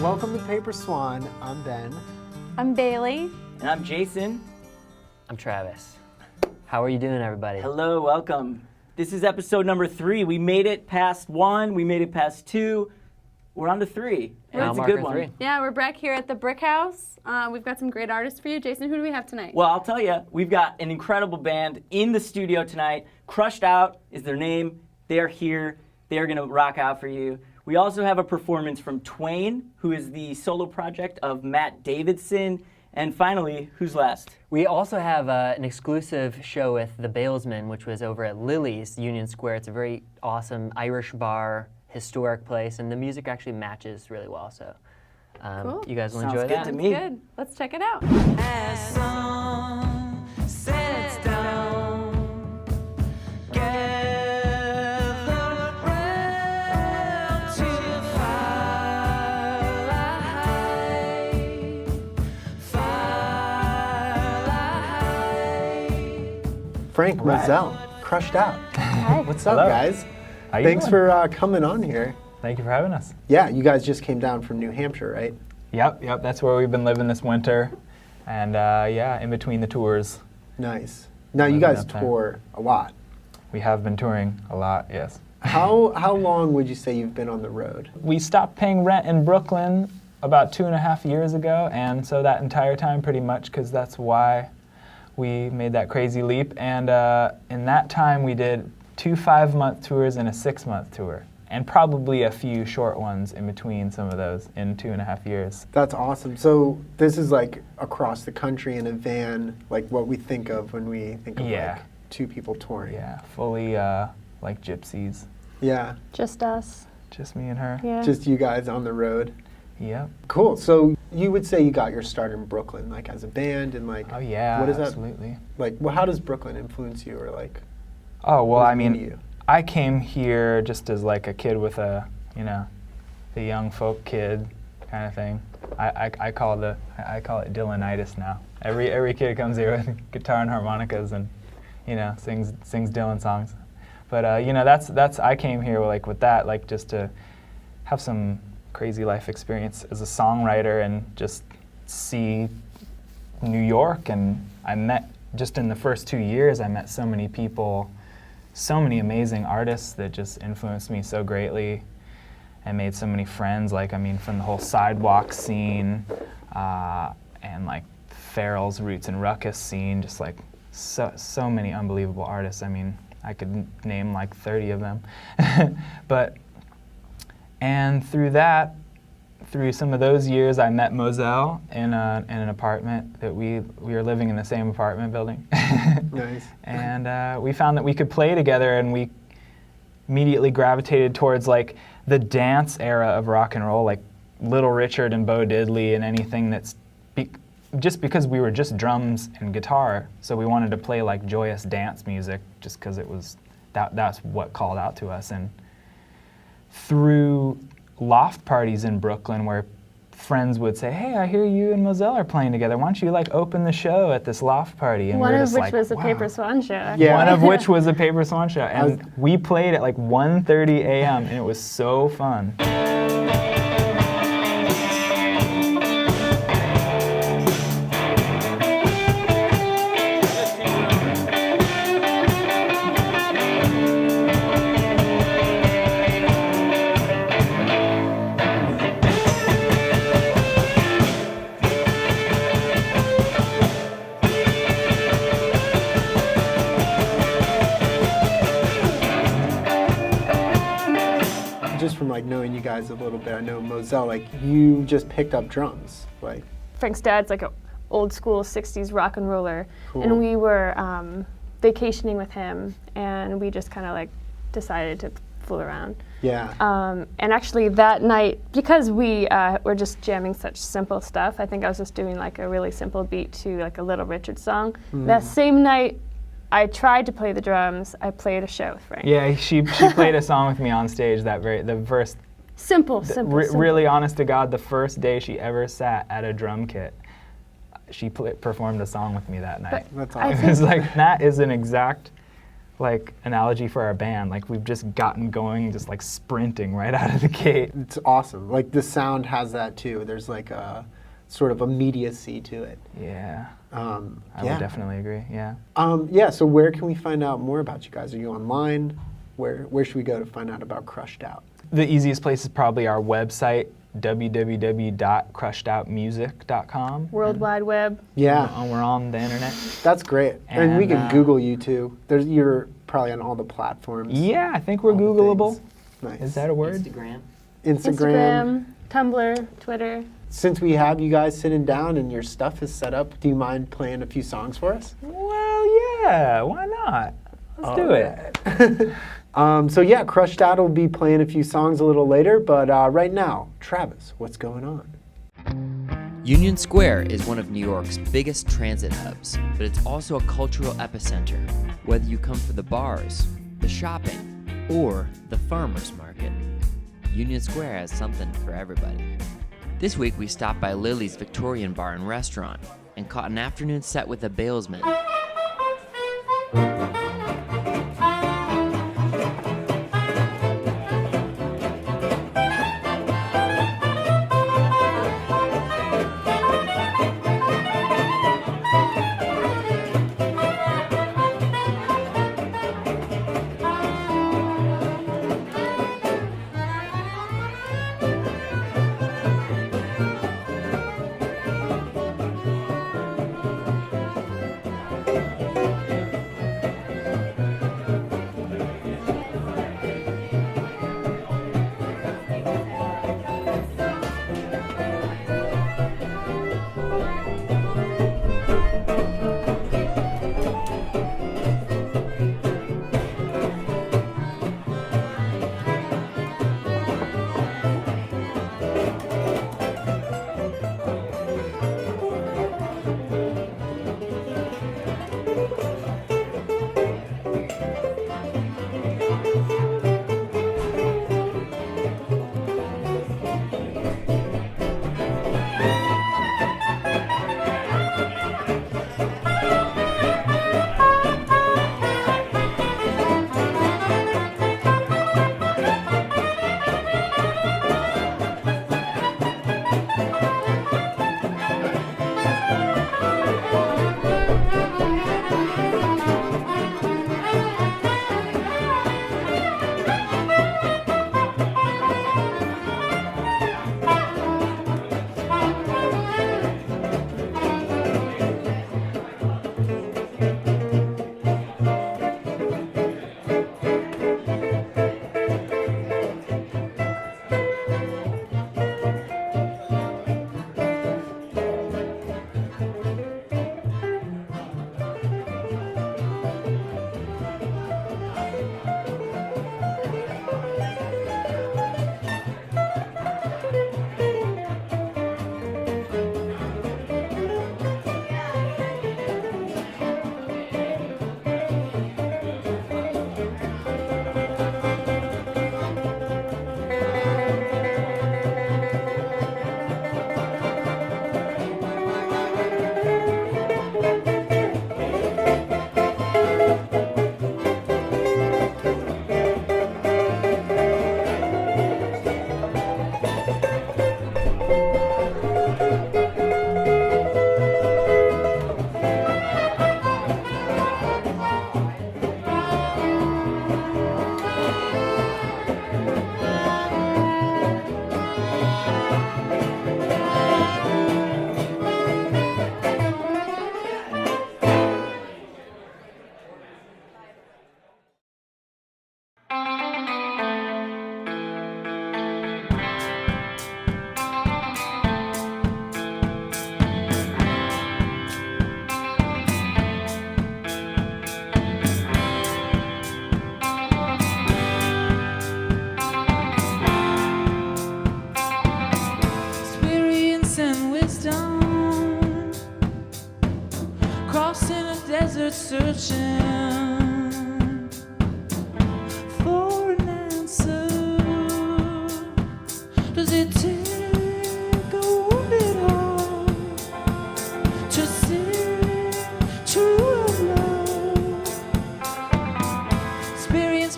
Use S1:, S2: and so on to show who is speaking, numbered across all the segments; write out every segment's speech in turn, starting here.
S1: Welcome to Paper Swan. I'm Ben.
S2: I'm Bailey.
S3: And I'm Jason.
S4: I'm Travis. How are you doing, everybody?
S3: Hello, welcome. This is episode number 3. We made it past 1, we made it past 2. We're on to 3, and it's a good one.
S4: 3.
S2: Yeah, we're back here at the Brick House. We've got some great artists for you. Jason, who do we have tonight?
S3: Well, I'll tell you, we've got an incredible band in the studio tonight. Crushed Out is their name. They're here. They're going to rock out for you. We also have a performance from Twain, who is the solo project of Matt Davidson. And finally, who's last?
S4: We also have an exclusive show with the Bailsmen, which was over at Lily's Union Square. It's a very awesome Irish bar, historic place, and the music actually matches really well. So
S2: Cool.
S4: you guys will
S3: Sounds
S4: enjoy
S3: good
S4: that.
S3: to me.
S2: Good. Let's check it out.
S5: As sun sets down, gather round to firelight.
S1: Frank Moselle, Crushed Out.
S2: Hi.
S1: What's up,
S6: Hello.
S1: guys?
S6: How you
S1: Thanks
S6: doing?
S1: for coming on here.
S6: Thank you for having us.
S1: Yeah, you guys just came down from New Hampshire, right?
S6: Yep, that's where we've been living this winter. And yeah, in between the tours.
S1: Nice. Now, you
S6: Living
S1: guys
S6: up there.
S1: tour a lot.
S6: We have been touring a lot, yes.
S1: How long would you say you've been on the road?
S6: We stopped paying rent in Brooklyn about 2.5 years ago, and so that entire time pretty much, because that's why we made that crazy leap. And in that time we did 2 5-month tours and a 6-month tour, and probably a few short ones in between some of those in 2.5 years.
S1: That's awesome. So this is like across the country in a van, like what we think of when we think of
S6: Yeah.
S1: like 2 people touring.
S6: Yeah, fully like gypsies.
S1: Yeah,
S2: Just us.
S6: Just me and her.
S2: Yeah.
S1: just you guys on the road.
S6: Yep.
S1: Cool. So you would say you got your start in Brooklyn, like as a band, and like,
S6: Oh yeah,
S1: what is that
S6: absolutely.
S1: like? Well, how does Brooklyn influence you, or like?
S6: Oh well,
S1: what does
S6: I
S1: it mean
S6: mean,
S1: to you?
S6: I came here just as like a kid with a, the young folk kid kind of thing. I call it Dylanitis now. Every kid comes here with guitar and harmonicas and, sings Dylan songs. But that's I came here with that, like just to have some crazy life experience as a songwriter and just see New York. And I met, just in the first 2 years, I met so many people, so many amazing artists that just influenced me so greatly and made so many friends, from the whole sidewalk scene and like Farrell's Roots and Ruckus scene, just like so many unbelievable artists. I could name like 30 of them. And through some of those years, I met Moselle in an apartment that we were living in the same apartment building.
S1: Nice.
S6: And we found that we could play together, and we immediately gravitated towards like the dance era of rock and roll, like Little Richard and Bo Diddley and anything that's just because we were just drums and guitar, so we wanted to play like joyous dance music just because it was that's what called out to us. And through loft parties in Brooklyn where friends would say, "Hey, I hear you and Moselle are playing together. Why don't you like open the show at this loft party?" And
S2: One
S6: we were
S2: of
S6: just
S2: which
S6: like,
S2: was a
S6: wow.
S2: Paper Swan show.
S1: Yeah.
S6: One of which was a Paper Swan show. And
S1: was-
S6: we played at like 1:30 a.m. and it was so fun.
S1: Just from like knowing you guys a little bit, I know Moselle, like you just picked up drums, like.
S2: Frank's dad's like an old school 60s rock and roller.
S1: Cool.
S2: And we were vacationing with him, and we just kind of like decided to fool around.
S1: Yeah.
S2: And actually that night, because we were just jamming such simple stuff, I think I was just doing like a really simple beat to like a Little Richard song. That same night, I tried to play the drums. I played a show with Frank.
S6: Yeah, she played a song with me on stage the first,
S2: Simple.
S6: really honest to God, the first day she ever sat at a drum kit. She performed a song with me that night.
S1: That's
S2: I
S1: awesome.
S6: It was like, that is an exact like analogy for our band. Like we've just gotten going, just like sprinting right out of the gate.
S1: It's awesome. Like the sound has that too. There's like a sort of immediacy to it.
S6: Yeah. I
S1: yeah.
S6: would definitely agree. Yeah.
S1: Yeah. So where can we find out more about you guys? Are you online? Where should we go to find out about Crushed Out?
S6: The easiest place is probably our website, www.crushedOutmusic.com.
S2: World Wide Web.
S1: Yeah.
S6: We're on the internet.
S1: That's great. And we can
S6: And,
S1: Google you too. You're probably on all the platforms.
S6: Yeah, I think we're
S1: all the
S6: Googleable.
S1: things. Nice.
S6: Is that a word?
S4: Instagram.
S1: Instagram.
S2: Tumblr, Twitter.
S1: Since we have you guys sitting down and your stuff is set up, do you mind playing a few songs for us?
S6: Well, yeah. Why not? Let's do it.
S1: So yeah, Crushed Out will be playing a few songs a little later, but right now, Travis, what's going on?
S7: Union Square is one of New York's biggest transit hubs, but it's also a cultural epicenter. Whether you come for the bars, the shopping, or the farmers market, Union Square has something for everybody. This week we stopped by Lily's Victorian Bar and Restaurant and caught an afternoon set with the Bailsmen.
S5: desert searching for an answer. Does it take a wounded heart to see true love?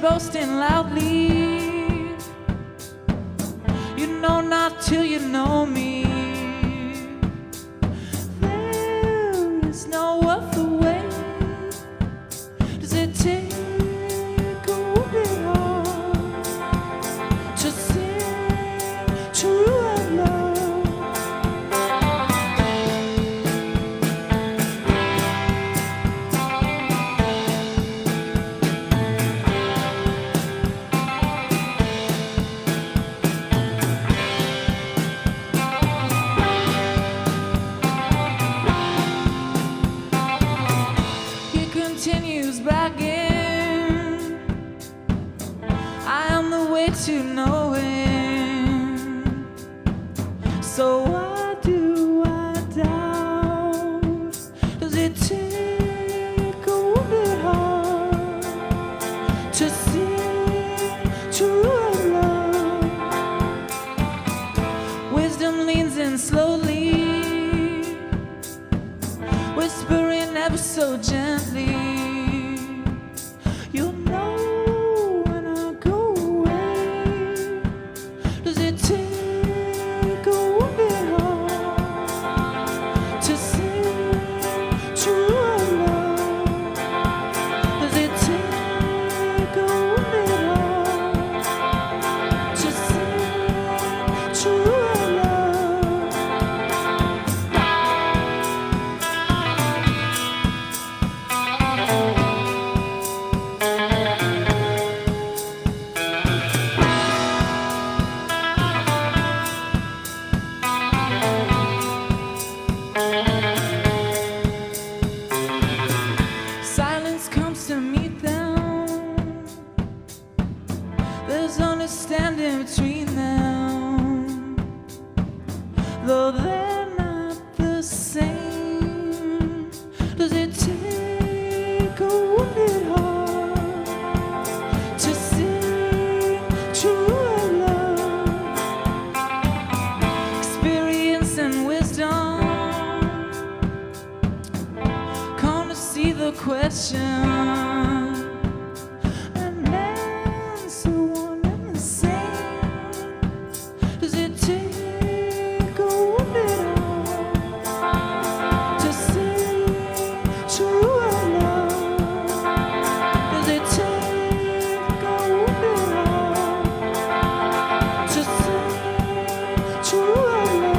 S5: boasting loudly. You know not till you know me. There is no other way. Does it take a wounded heart to sing true love? He continues bragging, I am the way to knowing. So why do I doubt? Does it take a wounded heart to see true love? Wisdom leans in slowly, whispering ever so gently. You'll know when I go away. Does it take a wounded heart to sing true love? Does it take a wounded heart to sing true love? Silence comes to meet them. There's understanding between them, though they're not the same. Does it take a wounded heart to sing true love? Experience and wisdom come to see the question and answer one and the same. Does it take a wounded heart to sing true love? Does it take a wounded heart to sing true love?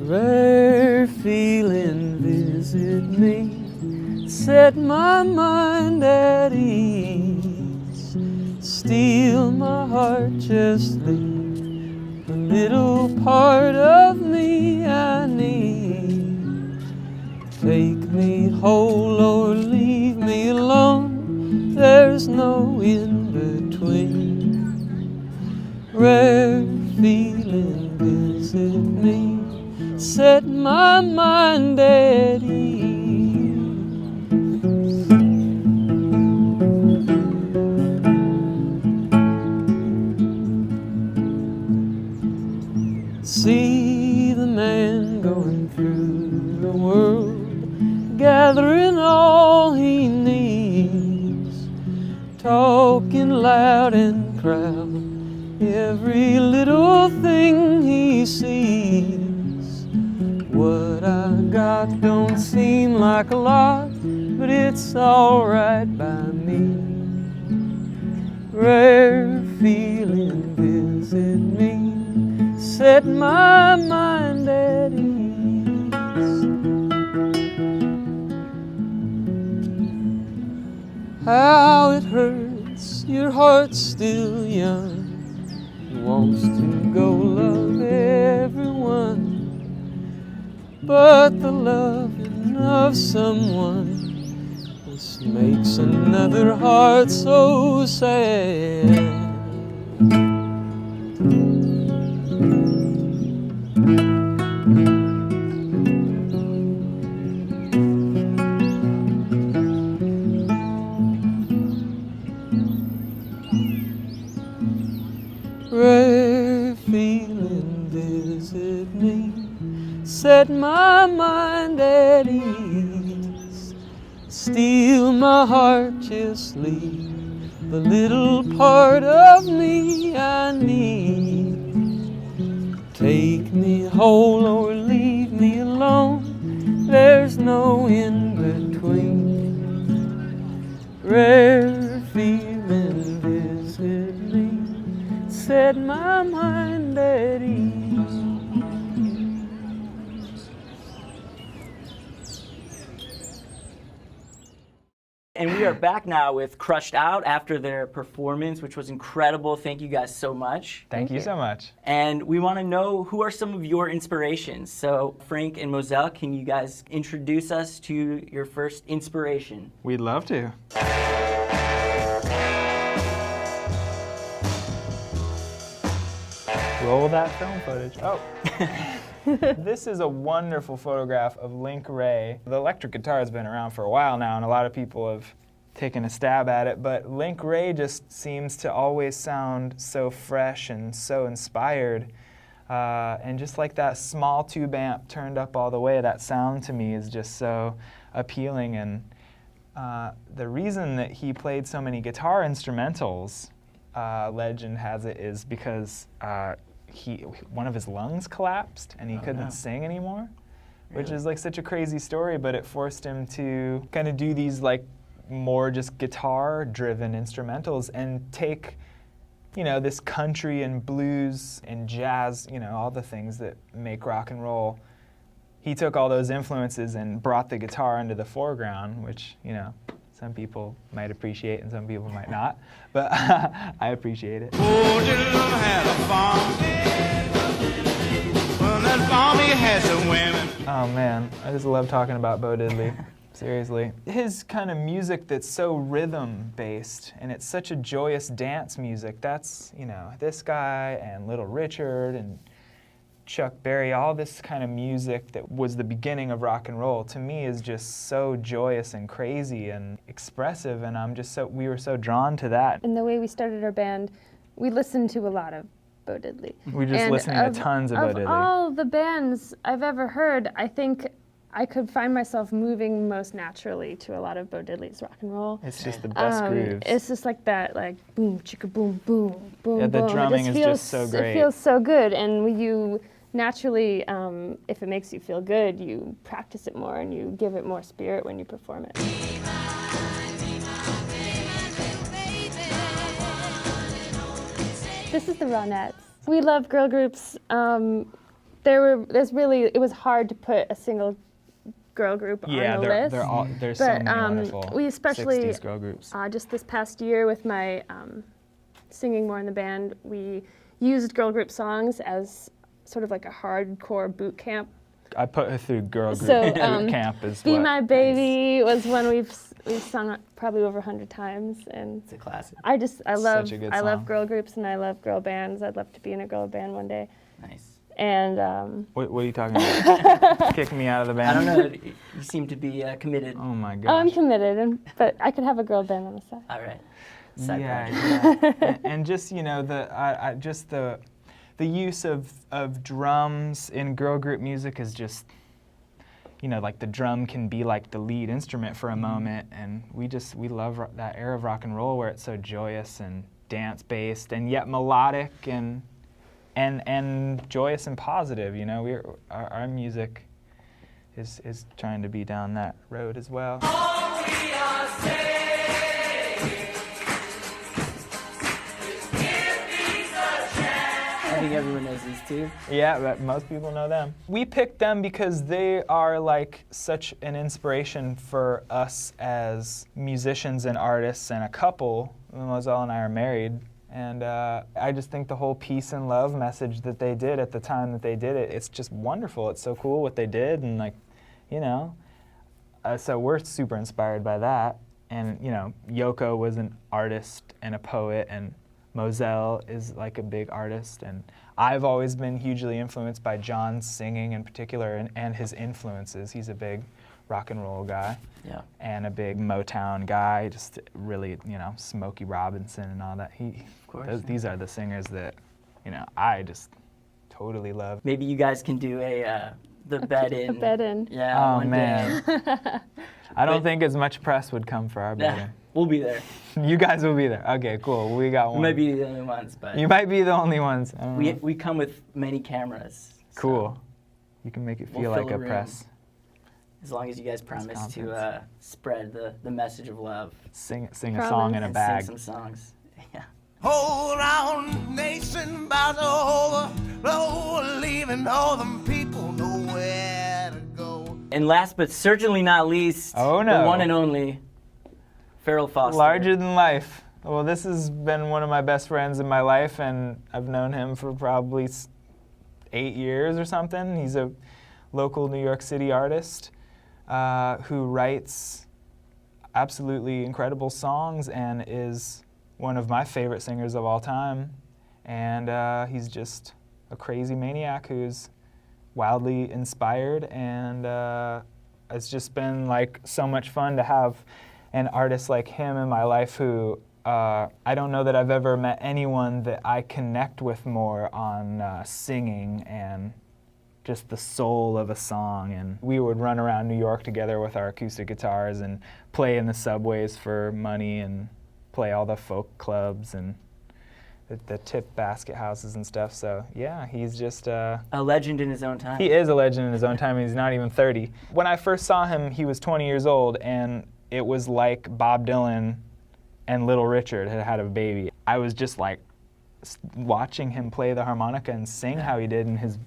S8: Rare feeling visit me, set my mind at ease, steal my heart, just leave a little part of me I need. Take me whole or leave me alone, there's no in between. Rare feeling visit me, set my mind at ease. See the man going through the world, gathering all he needs, talking loud and proud, every little thing he sees. What I got don't seem like a lot, but it's alright by me. Rare feeling, visit me, set my mind at ease. How it hurts, your heart's still young, wants to go love everyone, but the loving of someone just makes another heart so sad. Rare feeling, visit me, set my mind at ease. Steal my heart, just leave the little part of me I need. Take me whole or leave me alone, there's no in between. Rare feeling, visit me, set my mind at ease.
S3: And we are back now with Crushed Out after their performance, which was incredible. Thank you guys so much.
S6: Thank you so much.
S3: And we want to know, who are some of your inspirations? So Frank and Moselle, can you guys introduce us to your first inspiration?
S6: We'd love to. Roll that film footage. Oh. This is a wonderful photograph of Link Ray. The electric guitar has been around for a while now, and a lot of people have taken a stab at it, but Link Ray just seems to always sound so fresh and so inspired. And just like that small tube amp turned up all the way, that sound to me is just so appealing. And the reason that he played so many guitar instrumentals, legend has it, is because one of his lungs collapsed and he couldn't sing anymore, which is like such a crazy story, but it forced him to kind of do these like more just guitar-driven instrumentals and take, you know, this country and blues and jazz, you know, all the things that make rock and roll. He took all those influences and brought the guitar into the foreground, which, you know, some people might appreciate and some people might not, but I appreciate it.
S5: Oh, Dillon had a farm. Well, that farm he had some women.
S6: Oh man, I just love talking about Bo Diddley. Seriously. His kind of music that's so rhythm-based, and it's such a joyous dance music. That's, you know, this guy and Little Richard and Chuck Berry, all this kind of music that was the beginning of rock and roll, to me is just so joyous and crazy and expressive, and we were so drawn to that.
S2: And the way we started our band, we listened to a lot of Bo Diddley.
S6: We just listening to tons of Bo Diddley.
S2: Of all the bands I've ever heard, I think I could find myself moving most naturally to a lot of Bo Diddley's rock and roll.
S6: It's just the best grooves.
S2: It's just like that, like boom, chicka, boom, boom, boom,
S6: Yeah, the
S2: boom.
S6: drumming is just so great.
S2: It feels so good, and you naturally, if it makes you feel good, you practice it more and you give it more spirit when you perform it. This is the Ronettes. We love girl groups. It was hard to put a single girl group on the list.
S6: There's so many wonderful
S2: we especially
S6: 60s girl groups.
S2: Just this past year with my singing more in the band, we used girl group songs as sort of like a hardcore boot camp.
S6: I put her through girl group
S2: So,
S6: boot camp as
S2: Be
S6: what?
S2: My Baby was one we've sung probably over 100 times, and
S3: It's a classic.
S2: I love
S6: Such a good
S2: I love
S6: song.
S2: girl groups and I love girl bands. I'd love to be in a girl band one day.
S3: Nice.
S2: And
S6: What are you talking about? Kick me out of the band?
S3: I don't know. You seem to be committed.
S6: Oh my
S2: oh, I'm
S6: gosh.
S2: committed, but I could have a girl band on the side.
S3: All right. Side
S6: Yeah,
S3: project.
S6: yeah. And just just the use of drums in girl group music is just, like the drum can be like the lead instrument for a moment, and we love that era of rock and roll where it's so joyous and dance based and yet melodic and joyous and positive. Our music is trying to be down that road as well.
S3: I think everyone knows these two.
S6: Yeah, but most people know them. We picked them because they are like such an inspiration for us as musicians and artists and a couple. Moselle and I are married. And I just think the whole peace and love message that they did at the time that they did it, it's just wonderful. It's so cool what they did, and so we're super inspired by that. And Yoko was an artist and a poet, and Moselle is like a big artist, and I've always been hugely influenced by John's singing in particular and his influences. He's a big rock and roll guy.
S3: Yeah.
S6: And a big Motown guy, just really, Smokey Robinson and all that. These are the singers that, I just totally love.
S3: Maybe you guys can do the bed in.
S2: A bed in.
S3: Yeah.
S6: Oh,
S3: one
S6: man.
S3: day.
S6: I don't think as much press would come for our
S3: Yeah,
S6: bed.
S3: we'll be there.
S6: You guys will be there. Okay, cool. We got one.
S3: We might be the only ones, but
S6: You might be the only ones. I don't know.
S3: we come with many cameras. so
S6: Cool. You can make it
S3: We'll
S6: feel
S3: fill
S6: like
S3: a
S6: a
S3: room.
S6: press.
S3: As long as you guys promise to
S6: confidence.
S3: spread the message of love
S6: Sing a
S2: Promise.
S6: song in a
S3: and
S6: bag.
S3: sing some songs. Yeah.
S5: Whole round nation about to overflow, leaving all them people nowhere to go.
S3: And last but certainly not least,
S6: Oh, no.
S3: the one and only Farrell Foster.
S6: Larger than life. Well, this has been one of my best friends in my life, and I've known him for probably 8 years or something. He's a local New York City artist who writes absolutely incredible songs and is one of my favorite singers of all time. And he's just a crazy maniac who's wildly inspired, and it's just been like so much fun to have an artist like him in my life who I don't know that I've ever met anyone that I connect with more on singing and just the soul of a song. And we would run around New York together with our acoustic guitars and play in the subways for money and play all the folk clubs and the tip basket houses and stuff. So yeah, he's just
S3: A legend in his own time.
S6: he is a legend in his own time, and he's not even 30. When I first saw him, he was 20 years old, and it was like Bob Dylan and Little Richard had had a baby. I was just like watching him play the harmonica and sing how he did, and his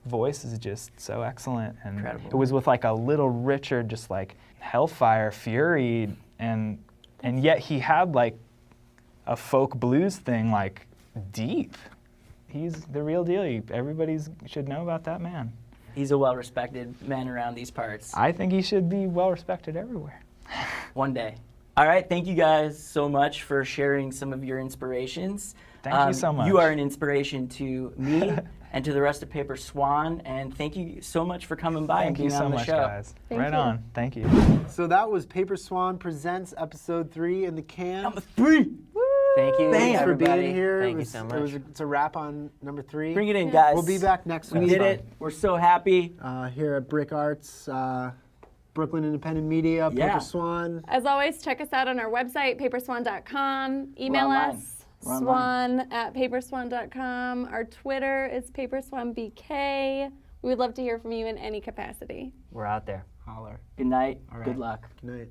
S6: voice is just so excellent. And
S3: Incredible.
S6: it was with like a Little Richard, just like hellfire fury, and yet he had like a folk blues thing, like deep. He's the real deal. Everybody should know about that man.
S3: He's a well-respected man around these parts.
S6: I think he should be well respected everywhere.
S3: One day. All right, thank you guys so much for sharing some of your inspirations.
S6: Thank you so much.
S3: You are an inspiration to me and to the rest of Paper Swan, and thank you so much for coming by and
S6: Thank you
S3: being
S6: so
S3: on the
S6: much,
S3: show.
S6: guys.
S2: Thank
S6: Right
S2: you.
S6: on. Thank you.
S1: So that was Paper Swan Presents Episode 3 in the can.
S3: Number 3.
S4: Thank you,
S1: Thanks for
S4: everybody.
S1: being here.
S4: Thank you so much.
S1: It's a wrap on number 3.
S3: Bring it in, guys.
S1: We'll be back next
S3: We
S1: week.
S3: did it. We're so happy.
S1: Here at Brick Arts, Brooklyn Independent Media,
S3: Yeah.
S1: Paper Swan.
S2: As always, check us out on our website, paperswan.com. Email
S3: online.
S2: us,
S3: We're online.
S2: swan@paperswan.com. Our Twitter is paperswanbk. We would love to hear from you in any capacity.
S4: We're out there.
S1: Holler.
S3: Good night.
S1: All right.
S3: Good luck.
S1: Good night.